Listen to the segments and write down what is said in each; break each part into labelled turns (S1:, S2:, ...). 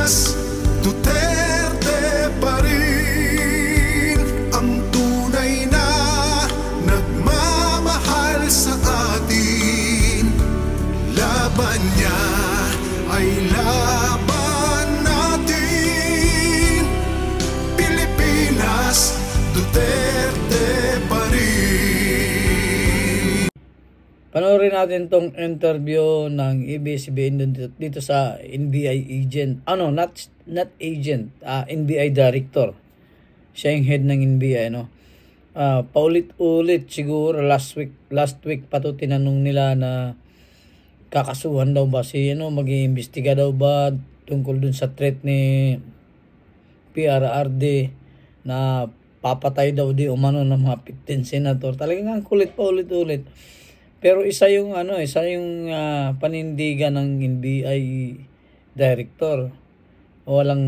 S1: Pilipinas, Duterte pa rin ang tunay na nagmamahal sa atin. Laban niya ay laban natin. Pilipinas, Duterte pa rin.
S2: Panoorin natin tong interview ng ABS-CBN dito sa NBI agent. Not agent, NBI director. Siya yung head ng NBI, no? Paulit-ulit siguro last week pa to tinanong nila na kakasuhan daw ba si mag-iimbestiga daw ba tungkol dun sa threat ni PRRD na papatay daw di umano ng mga 15 senator. Talagang ang kulit pa ulit-ulit. Pero isa yung panindigan ng NBI director. Walang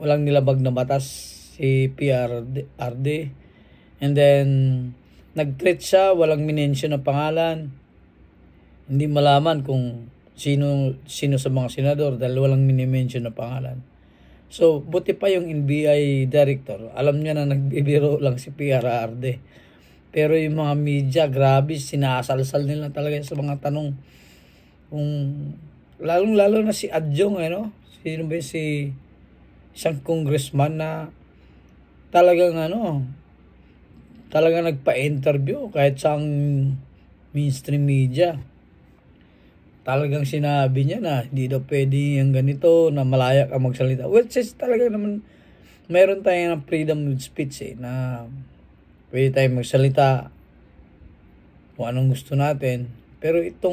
S2: nilabag na batas si PRRD. And then nag-threat siya, walang minention na pangalan. Hindi malaman kung sino sa mga senador dahil walang minimension na pangalan. So, buti pa yung NBI director. Alam niya na nagbibiro lang si PRRD. Pero yung mga media, grabe, sinasalsal nila talaga sa mga tanong. Kung lalong-lalo na si Adjong, Sino ba si isang congressman na talagang nagpa-interview kahit sa mainstream media. Talagang sinabi niya na hindi daw pwede yung ganito, na malaya ka magsalita. Well, says talaga naman, mayroon tayong freedom of speech na pwede tayong magsalita kung anong gusto natin. Pero ito,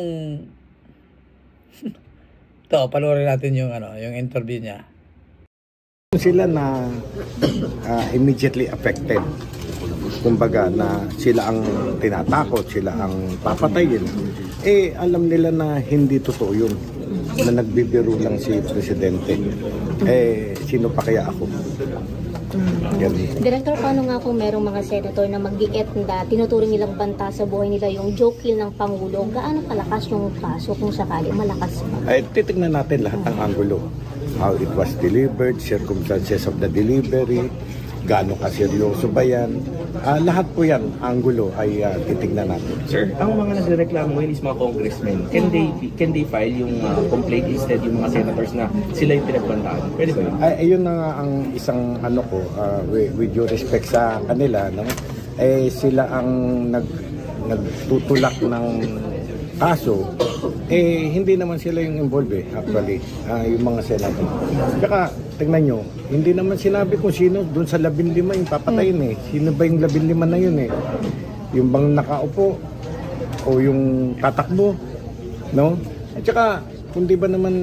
S2: panoorin natin yung interview niya.
S3: Sila na immediately affected. Kumbaga na sila ang tinatakot, sila ang papatayin. Alam nila na hindi totoo yun. Na nagbibiro lang si Presidente. Sino pa kaya ako?
S4: Director, paano nga kung merong mga senator na mag-diet na tinuturing nilang banta sa buhay nila yung joke kill ng Pangulo? Gaano kalakas yung kaso kung sakali malakas pa?
S3: Titignan natin lahat ng angulo. How it was delivered, circumstances of the delivery, gaano kaseryoso ba yan. Lahat po yan, angulo ay titignan natin.
S5: Sir, ang mga nagreklamo ngayon is mga congressmen. Can they file yung complaint instead yung mga senators na sila yung pinagbantaan? Pwede ba yun?
S3: Ayun na nga ang isang with due respect sa kanila, sila ang nagtutulak ng kaso. Hindi naman sila yung involved actually, yung mga senator. Kaya tingnan nyo, hindi naman sinabi kung sino doon sa 15 yung papatayin Sino ba yung 15 na yun Yung bang nakaupo o yung tatakbo, no? At saka, kung di ba naman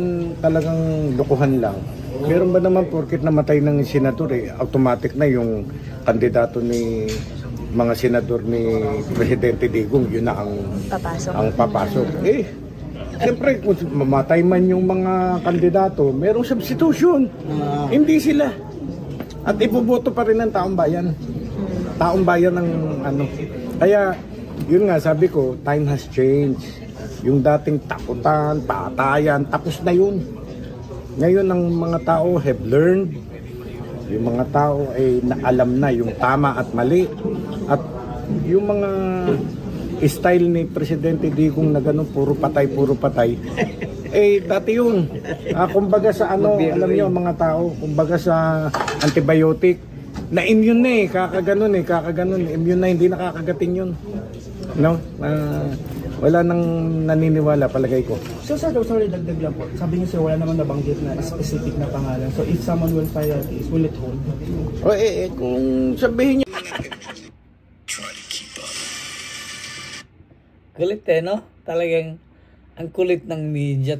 S3: talagang lokohan lang, meron ba naman porket namatay ng senador automatic na yung kandidato ni mga senador ni Presidente Digong, yun na ang papasok. Siyempre, kung mamatay man yung mga kandidato, merong substitution. Hindi sila. At iboboto pa rin ng taong bayan. Taong bayan ng Kaya, yun nga, sabi ko, time has changed. Yung dating takutan, patayan, tapos na yun. Ngayon, ang mga tao have learned. Yung mga tao ay alam na yung tama at mali. At yung mga style ni Presidente Digong na ganun, puro patay. Dati yun. Kumbaga sa alam niyo mga tao, kumbaga sa antibiotic, na immune kakaganon, immune na, hindi nakakagatin yun. No? Wala nang naniniwala, palagay ko.
S6: So sir, sorry, dagdag lang po. Sabi niyo sir, wala naman nabanggit na specific na pangalan. So if someone will file a case, will it hold?
S3: Kung sabihin niyo
S2: Kulit no? Talagang ang kulit ng media.